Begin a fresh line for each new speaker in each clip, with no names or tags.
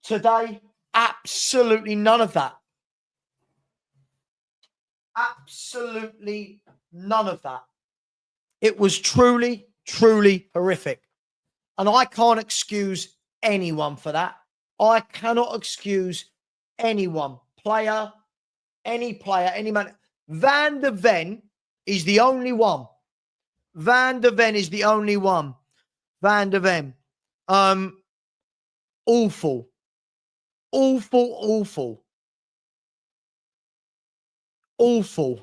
Today, absolutely none of that. Absolutely none of that. It was truly, truly horrific. And I can't excuse anyone for that. I cannot excuse anyone, any man. Van der Ven is the only one. Van der Ven is the only one. Van der Ven. Awful. Awful, awful. Awful.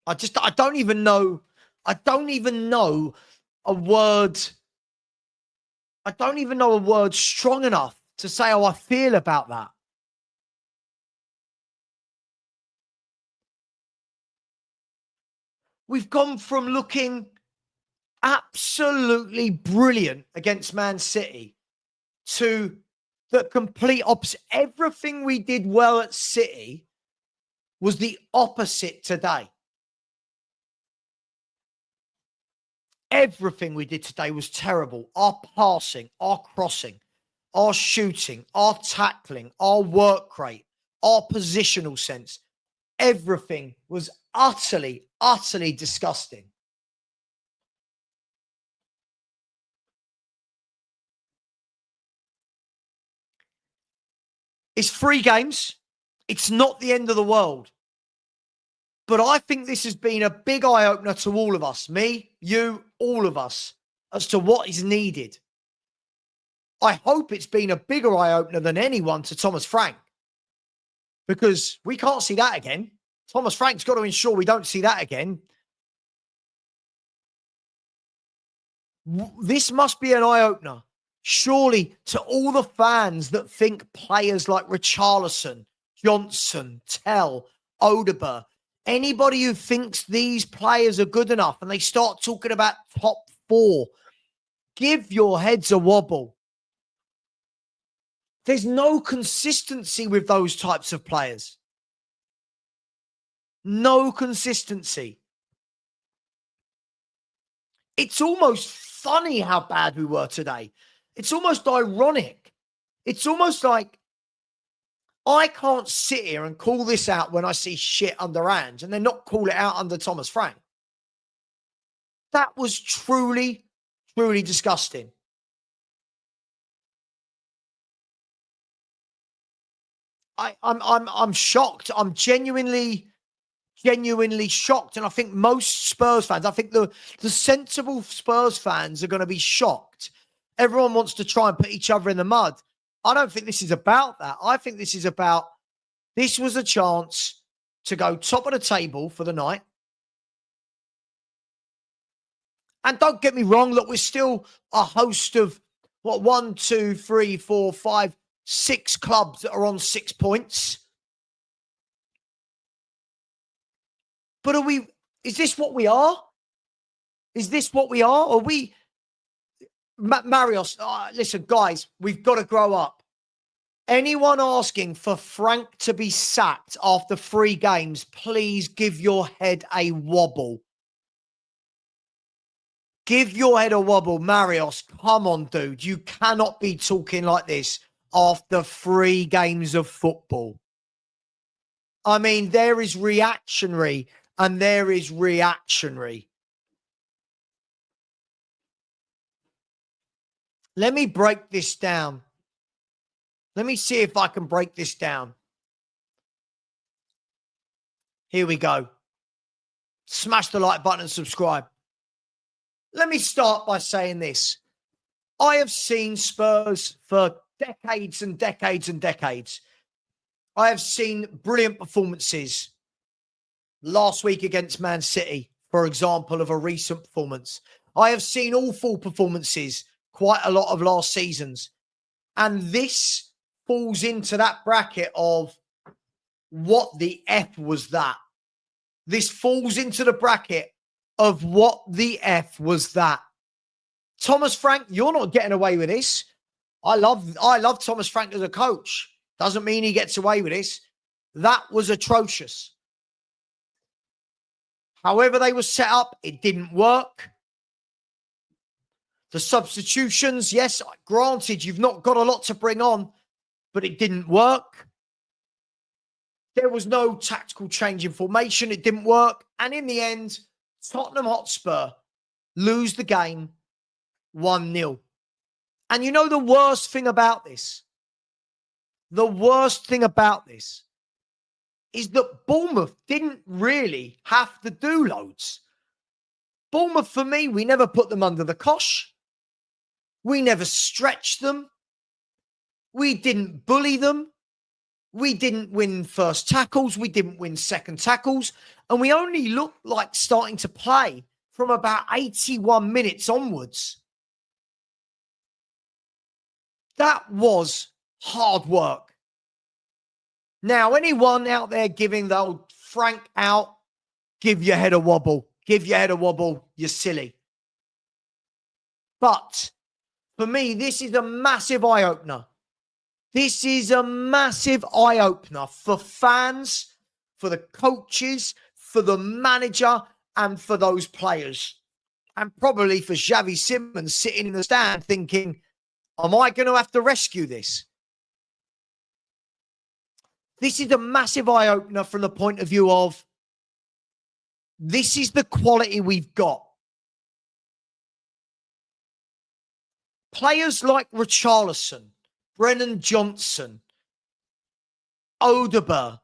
I don't even know. I don't even know a word. I don't even know a word strong enough to say how I feel about that. We've gone from looking absolutely brilliant against Man City to the complete opposite. Everything we did well at City was the opposite today. Everything we did today was terrible. Our passing, our crossing, our shooting, our tackling, our work rate, our positional sense. Everything was utterly, utterly disgusting. It's 3 games. It's not the end of the world. But I think this has been a big eye-opener to all of us, me, you, all of us, as to what is needed. I hope it's been a bigger eye-opener than anyone to Thomas Frank, because we can't see that again. Thomas Frank's got to ensure we don't see that again. This must be an eye-opener, surely, to all the fans that think players like Richarlison, Johnson, Tell, Odegaard, anybody who thinks these players are good enough and they start talking about top 4, give your heads a wobble. There's no consistency with those types of players. No consistency. It's almost funny how bad we were today. It's almost ironic. It's almost like I can't sit here and call this out when I see shit under RANT and then not call it out under Thomas Frank. That was truly, truly disgusting. I'm shocked. I'm genuinely shocked. And I think most Spurs fans, I think the sensible Spurs fans are going to be shocked. Everyone wants to try and put each other in the mud. I don't think this is about that. I think this is about, this was a chance to go top of the table for the night. And don't get me wrong, look, we're still a host of, 1, 2, 3, 4, 5, 6 clubs that are on 6 points. But is this what we are? Is this what we are? Are we, Marios, listen, guys, we've got to grow up. Anyone asking for Frank to be sacked after 3 games, please give your head a wobble. Give your head a wobble. Marios, come on, dude. You cannot be talking like this after 3 games of football. I mean, there is reactionary and there is reactionary. Let me break this down. Let me see if I can break this down. Here we go. Smash the like button and subscribe. Let me start by saying this. I have seen Spurs for decades and decades and decades. I have seen brilliant performances. Last week against Man City, for example, of a recent performance. I have seen awful performances quite a lot of last seasons. And this falls into that bracket of what the F was that. This falls into the bracket of what the F was that. Thomas Frank, you're not getting away with this. I love Thomas Frank as a coach. Doesn't mean he gets away with this. That was atrocious. However they were set up, it didn't work. The substitutions, yes, granted, you've not got a lot to bring on, but it didn't work. There was no tactical change in formation. It didn't work. And in the end, Tottenham Hotspur lose the game 1-0. And you know the worst thing about this? The worst thing about this is that Bournemouth didn't really have to do loads. Bournemouth, for me, we never put them under the cosh. We never stretched them. We didn't bully them. We didn't win first tackles. We didn't win second tackles. And we only looked like starting to play from about 81 minutes onwards. That was hard work. Now, anyone out there giving the old Frank out, give your head a wobble. Give your head a wobble, you're silly. But for me, this is a massive eye-opener. This is a massive eye-opener for fans, for the coaches, for the manager, and for those players. And probably for Xavi Simons sitting in the stand thinking, am I going to have to rescue this? This is a massive eye-opener from the point of view of this is the quality we've got. Players like Richarlison, Brennan Johnson, Odegaard,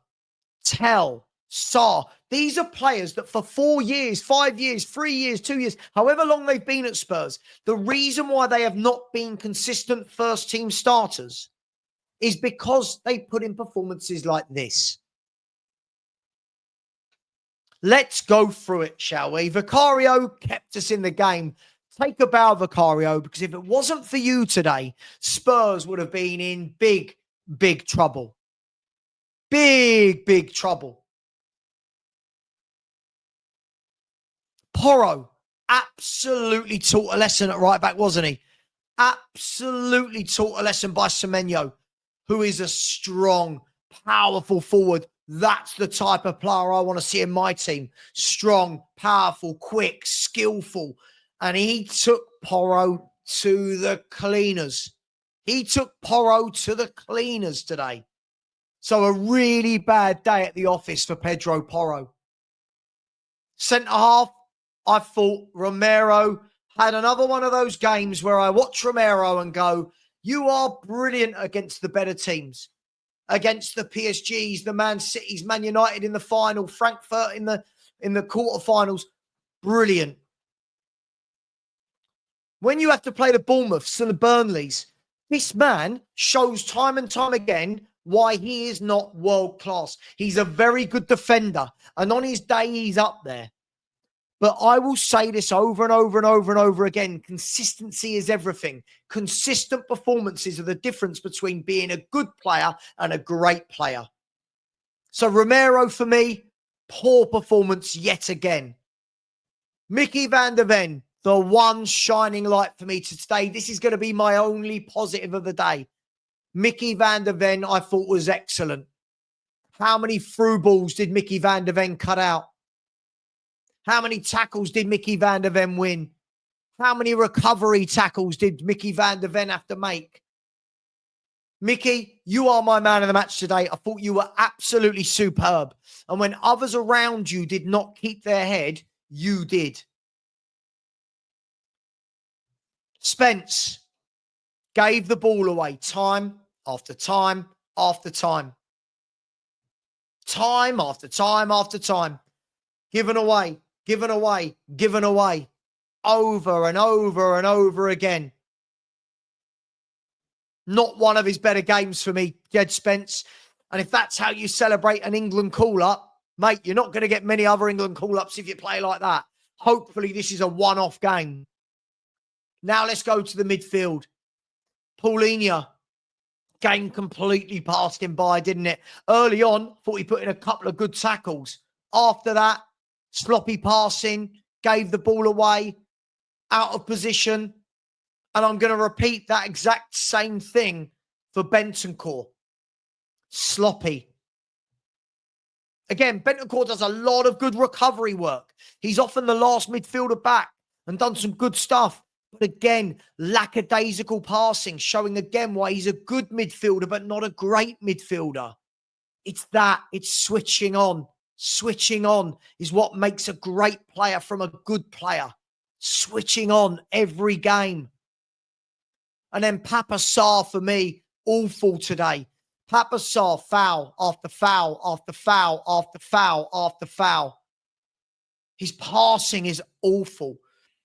Tell, Sarr. These are players that for 4 years, 5 years, 3 years, 2 years, however long they've been at Spurs, the reason why they have not been consistent first-team starters is because they put in performances like this. Let's go through it, shall we? Vicario kept us in the game. Take a bow, Vicario, because if it wasn't for you today, Spurs would have been in big, big trouble. Big, big trouble. Porro absolutely taught a lesson at right back, wasn't he? Absolutely taught a lesson by Semenyo, who is a strong, powerful forward. That's the type of player I want to see in my team. Strong, powerful, quick, skillful. And he took Porro to the cleaners. He took Porro to the cleaners today. So a really bad day at the office for Pedro Porro. Centre half, I thought Romero had another one of those games where I watch Romero and go, you are brilliant against the better teams. Against the PSGs, the Man Cities, Man United in the final, Frankfurt in the quarterfinals. Brilliant. When you have to play the Bournemouths and the Burnleys, this man shows time and time again why he is not world class. He's a very good defender, and on his day, he's up there. But I will say this over and over and over and over again. Consistency is everything. Consistent performances are the difference between being a good player and a great player. So Romero, for me, poor performance yet again. Mickey van der Ven, the one shining light for me today. This is going to be my only positive of the day. Mickey van der Ven, I thought, was excellent. How many through balls did Mickey van der Ven cut out? How many tackles did Mickey van der Ven win? How many recovery tackles did Mickey van der Ven have to make? Mickey, you are my man of the match today. I thought you were absolutely superb. And when others around you did not keep their head, you did. Spence gave the ball away time after time after time. Time after time after time. Given away, given away, given away. Over and over and over again. Not one of his better games for me, Jed Spence. And if that's how you celebrate an England call-up, mate, you're not going to get many other England call-ups if you play like that. Hopefully this is a one-off game. Now let's go to the midfield. Paulinho. Game completely passed him by, didn't it? Early on, thought he put in a couple of good tackles. After that, sloppy passing, gave the ball away, out of position. And I'm going to repeat that exact same thing for Bentancur. Sloppy. Again, Bentancur does a lot of good recovery work. He's often the last midfielder back and done some good stuff. But again, lackadaisical passing, showing again why he's a good midfielder, but not a great midfielder. It's switching on. Switching on is what makes a great player from a good player. Switching on every game. And then Papa Sarr, for me, awful today. Papa Sarr, foul after foul after foul after foul after foul. His passing is awful.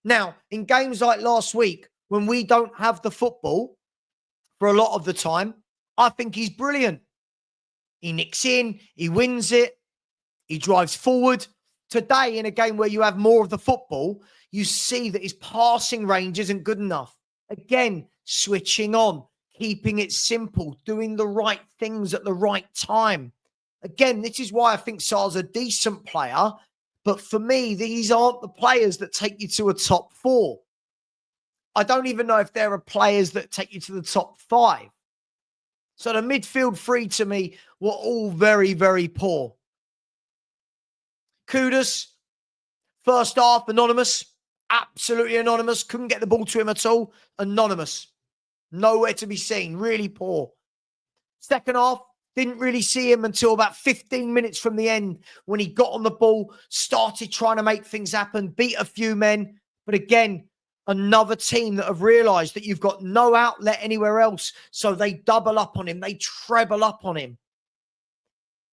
Now, in games like last week, when we don't have the football for a lot of the time, I think he's brilliant. He nicks in, he wins it, he drives forward. Today, in a game where you have more of the football, you see that his passing range isn't good enough. Again, switching on, keeping it simple, doing the right things at the right time. Again, this is why I think Sarr's a decent player. But for me, these aren't the players that take you to a top 4. I don't even know if there are players that take you to the top 5. So the midfield 3 to me were all very, very poor. Kudus, first half, anonymous. Absolutely anonymous. Couldn't get the ball to him at all. Anonymous. Nowhere to be seen. Really poor. Second half, didn't really see him until about 15 minutes from the end when he got on the ball, started trying to make things happen, beat a few men. But again, another team that have realised that you've got no outlet anywhere else. So they double up on him. They treble up on him.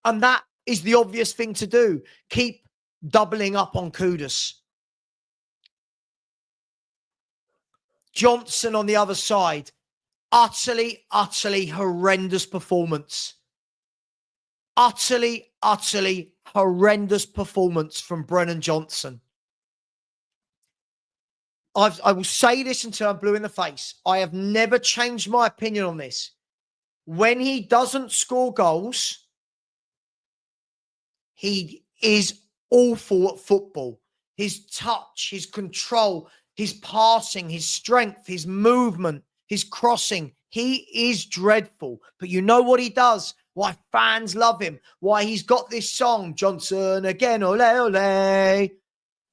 And that is the obvious thing to do. Keep doubling up on Kudus. Johnson on the other side. Utterly, utterly horrendous performance. Utterly, utterly horrendous performance from Brennan Johnson. I will say this until I'm blue in the face. I have never changed my opinion on this. When he doesn't score goals, he is awful at football. His touch, his control, his passing, his strength, his movement, his crossing. He is dreadful. But you know what he does? Why fans love him? Why he's got this song, Johnson again, ole, ole.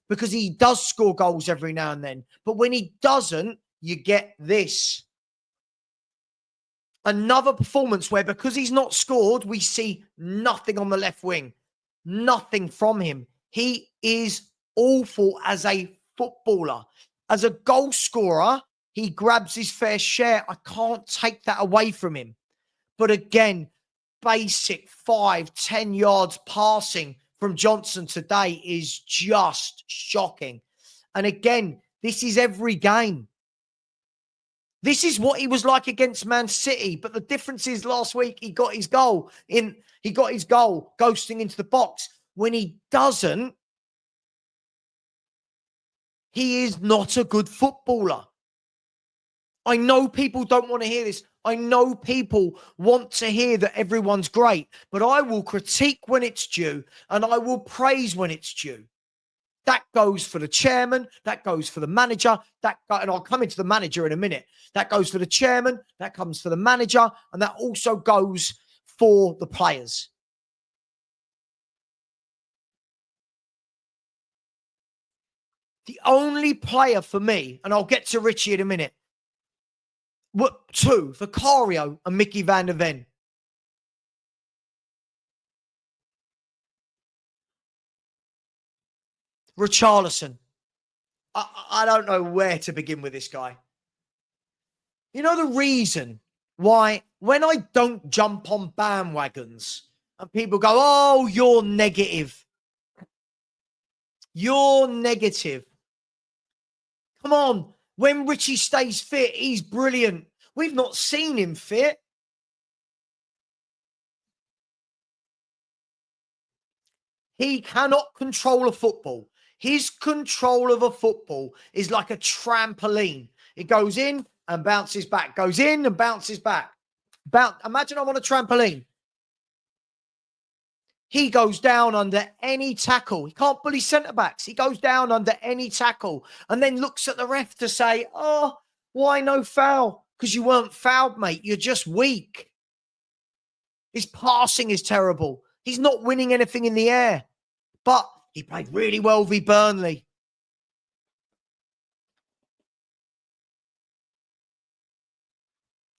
Because he does score goals every now and then. But when he doesn't, you get this. Another performance where because he's not scored, we see nothing on the left wing. Nothing from him. He is awful as a footballer. As a goal scorer, he grabs his fair share. I can't take that away from him. But again, basic 5-10 yards passing from Johnson today is just shocking. And again, this is every game. This is what he was like against Man City. But the difference is last week he got his goal ghosting into the box. When he doesn't, he is not a good footballer. I know people don't want to hear this. I know people want to hear that everyone's great, but I will critique when it's due and I will praise when it's due. That goes for the chairman. That goes for the manager. And I'll come into the manager in a minute. That goes for the chairman. That comes for the manager. And that also goes for the players. The only player for me, and I'll get to Richie in a minute, were two, Vicario and Mickey van der Ven. Richarlison. I don't know where to begin with this guy. You know the reason why when I don't jump on bandwagons and people go, oh, you're negative. You're negative. Come on. When Richie stays fit, he's brilliant. We've not seen him fit. He cannot control a football. His control of a football is like a trampoline. It goes in and bounces back, goes in and bounces back. Imagine I'm on a trampoline. He goes down under any tackle. He can't bully centre-backs. He goes down under any tackle and then looks at the ref to say, oh, why no foul? Because you weren't fouled, mate. You're just weak. His passing is terrible. He's not winning anything in the air. But he played really well v Burnley.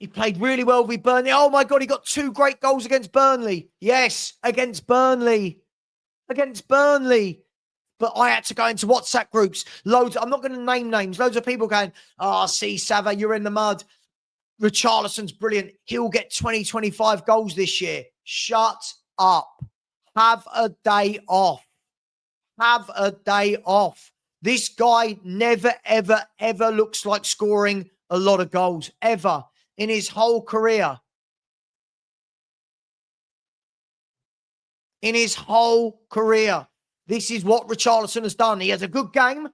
He played really well with Burnley. Oh, my God, he got 2 great goals against Burnley. Yes, against Burnley. Against Burnley. But I had to go into WhatsApp groups. Loads. I'm not going to name names. Loads of people going, oh, see, Savva, you're in the mud. Richarlison's brilliant. He'll get 20, 25 goals this year. Shut up. Have a day off. Have a day off. This guy never, ever, ever looks like scoring a lot of goals. Ever. In his whole career. In his whole career. This is what Richarlison has done. He has a good game.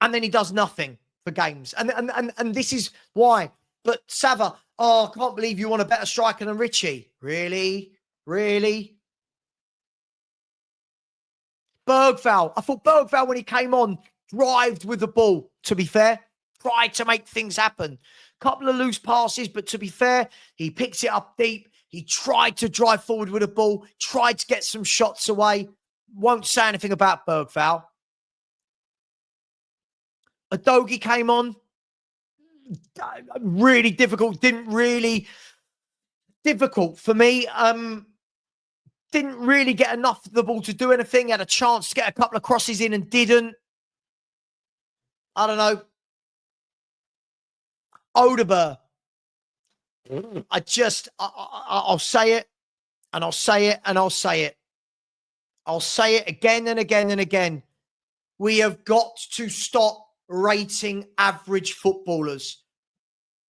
And then he does nothing for games. And this is why. But Savva, oh, I can't believe you want a better striker than Richie. Really? Really? Bergvall. I thought Bergvall, when he came on, drived with the ball, to be fair. Tried to make things happen. Couple of loose passes, but to be fair, he picks it up deep. He tried to drive forward with the ball, tried to get some shots away. Won't say anything about Bergvall. Adogi came on. Really difficult. Difficult for me. Didn't really get enough of the ball to do anything. Had a chance to get a couple of crosses in and didn't. I don't know. Odegaard. I'll say it, and I'll say it, and I'll say it. I'll say it again and again and again. We have got to stop rating average footballers.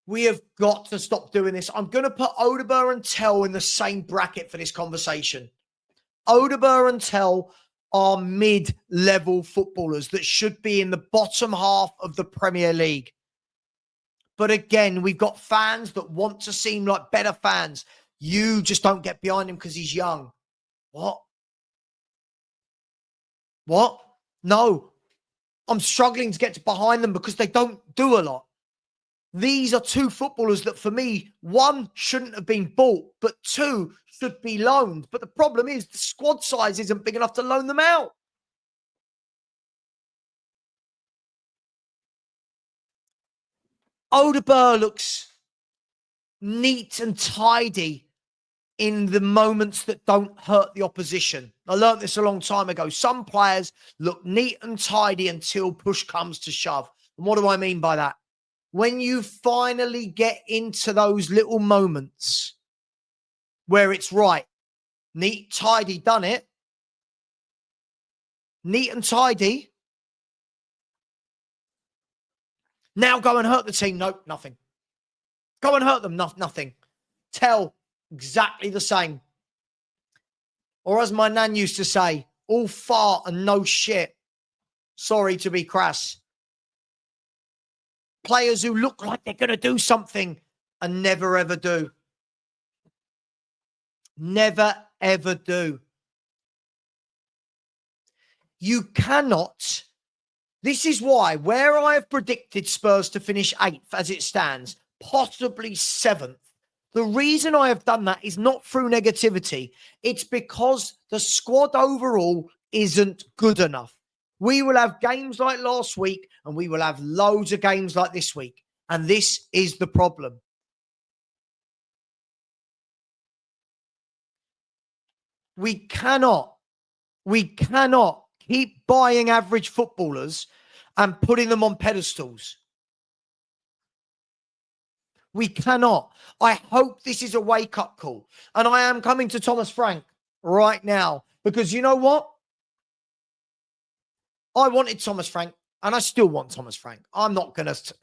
We have got to stop doing this. I'm going to put Odegaard and Tell in the same bracket for this conversation. Odegaard and Tell are mid-level footballers that should be in the bottom half of the Premier League. But again, we've got fans that want to seem like better fans. You just don't get behind him because he's young. What? What? No. I'm struggling to get behind them because they don't do a lot. These are 2 footballers that, for me, 1 shouldn't have been bought, but 2 should be loaned. But the problem is the squad size isn't big enough to loan them out. Odegaard looks neat and tidy in the moments that don't hurt the opposition. I learned this a long time ago. Some players look neat and tidy until push comes to shove. And what do I mean by that? When you finally get into those little moments where it's right, neat, tidy, done it. Neat and tidy. Now go and hurt the team. Nope, nothing. Go and hurt them. Nothing. Tell exactly the same. Or as my nan used to say, all fart and no shit. Sorry to be crass. Players who look like they're going to do something and never, ever do. Never, ever do. You cannot. This is why, where I have predicted Spurs to finish 8th as it stands, possibly 7th, the reason I have done that is not through negativity. It's because the squad overall isn't good enough. We will have games like last week and we will have loads of games like this week. And this is the problem. We cannot keep buying average footballers and putting them on pedestals. We cannot. I hope this is a wake-up call. And I am coming to Thomas Frank right now because you know what? I wanted Thomas Frank and I still want Thomas Frank. I'm not going to.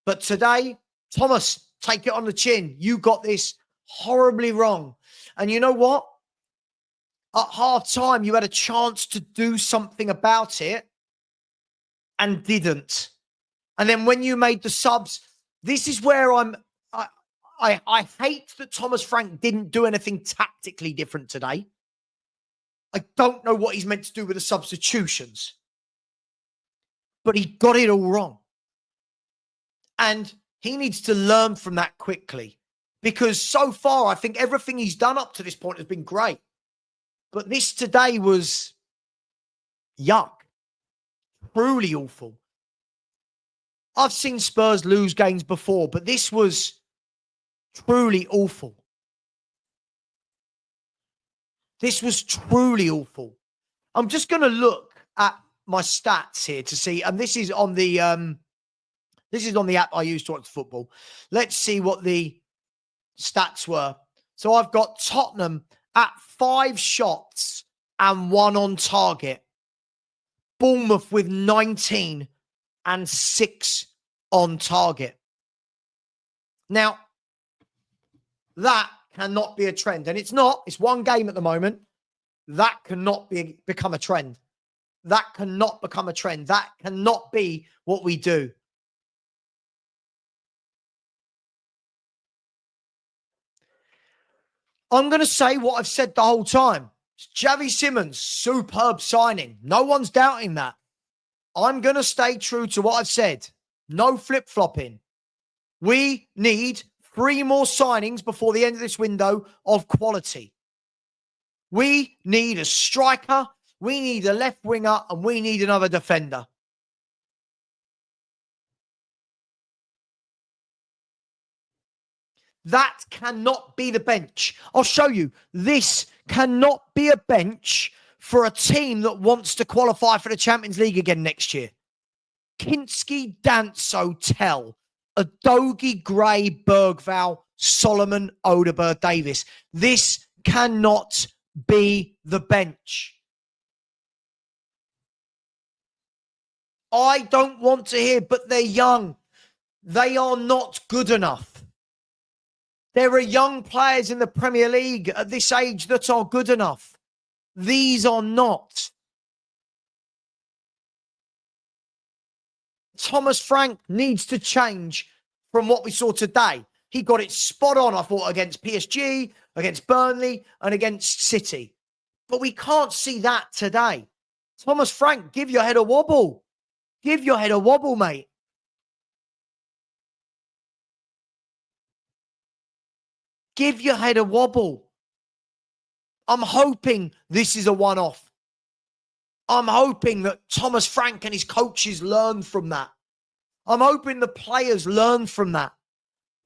But today, Thomas, take it on the chin. You got this horribly wrong. And you know what? At half time, you had a chance to do something about it and didn't. And then when you made the subs, this is where I hate that Thomas Frank didn't do anything tactically different today. I don't know what he's meant to do with the substitutions. But he got it all wrong. And he needs to learn from that quickly. because so far I think everything he's done up to this point has been great. But this today was yuck. Truly awful. I've seen Spurs lose games before, but this was truly awful. This was truly awful. I'm just going to look at my stats here to see, and this is on the app I use to watch football. Let's see what the stats were. So I've got Tottenham at 5 shots and 1 on target. Bournemouth with 19 and 6 on target. Now, that cannot be a trend. And it's not. It's one game at the moment. That cannot become a trend. That cannot become a trend. That cannot be what we do. I'm going to say what I've said the whole time. Xavi Simons, superb signing. No one's doubting that. I'm going to stay true to what I've said. No flip-flopping. We need 3 more signings before the end of this window of quality. We need a striker, we need a left winger, and we need another defender. That cannot be the bench. I'll show you. This cannot be a bench for a team that wants to qualify for the Champions League again next year. Kinski, Danso, Tell, Adogi, Gray, Bergval, Solomon, Odeberg, Davis. This cannot be the bench. I don't want to hear, but they're young. They are not good enough. There are young players in the Premier League at this age that are good enough. These are not. Thomas Frank needs to change from what we saw today. He got it spot on, I thought, against PSG, against Burnley, and against City. But we can't see that today. Thomas Frank, give your head a wobble. Give your head a wobble, mate. Give your head a wobble. I'm hoping this is a one-off. I'm hoping that Thomas Frank and his coaches learn from that. I'm hoping the players learn from that.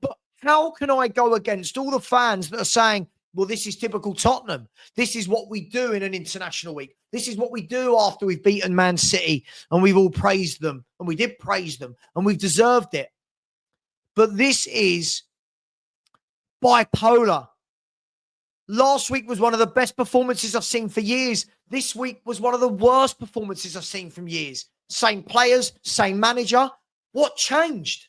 But how can I go against all the fans that are saying, well, this is typical Tottenham. This is what we do in an international week. This is what we do after we've beaten Man City and we've all praised them. And we did praise them and we've deserved it. But this is bipolar. Last week was one of the best performances I've seen for years. This week was one of the worst performances I've seen from years. Same players, same manager. What changed?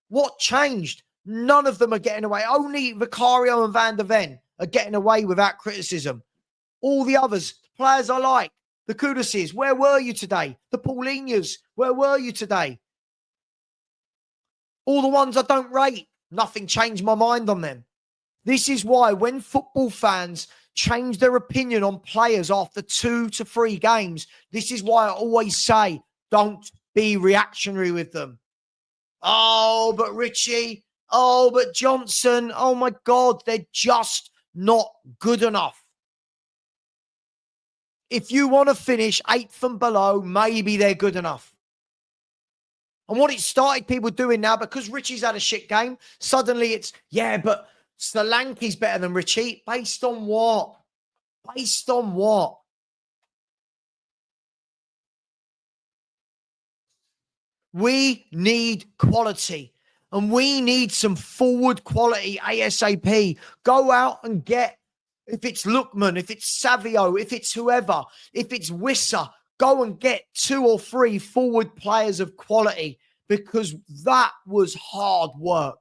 What changed? None of them are getting away. Only Vicario and Van der Ven are getting away without criticism. All the others, players I like, the Kuduses, where were you today? The Paulinhas, where were you today? All the ones I don't rate, nothing changed my mind on them. This is why when football fans change their opinion on players after 2 to 3 games, this is why I always say, don't be reactionary with them. Oh, but Richie. Oh, but Johnson. Oh, my God. They're just not good enough. If you want to finish 8th and below, maybe they're good enough. And what it started people doing now, because Richie's had a shit game, suddenly it's, yeah, but Solanke's better than Richie. Based on what? Based on what? We need quality. And we need some forward quality ASAP. Go out and get, if it's Lookman, if it's Savio, if it's whoever, if it's Wissa, go and get 2 or 3 forward players of quality, because that was hard work.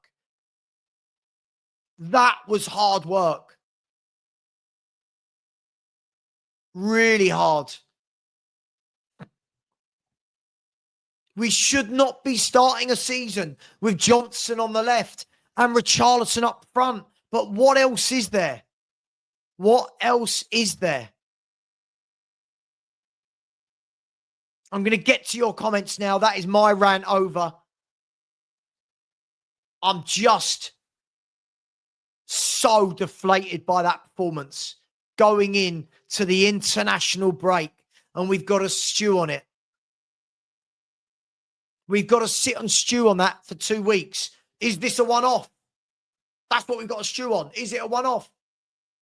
That was hard work. Really hard. We should not be starting a season with Johnson on the left and Richarlison up front. But what else is there? What else is there? I'm going to get to your comments now. That is my rant over. I'm just so deflated by that performance going in to the international break, and we've got to stew on it. We've got to sit and stew on that for 2 weeks. Is this a one-off? That's what we've got to stew on. Is it a one-off?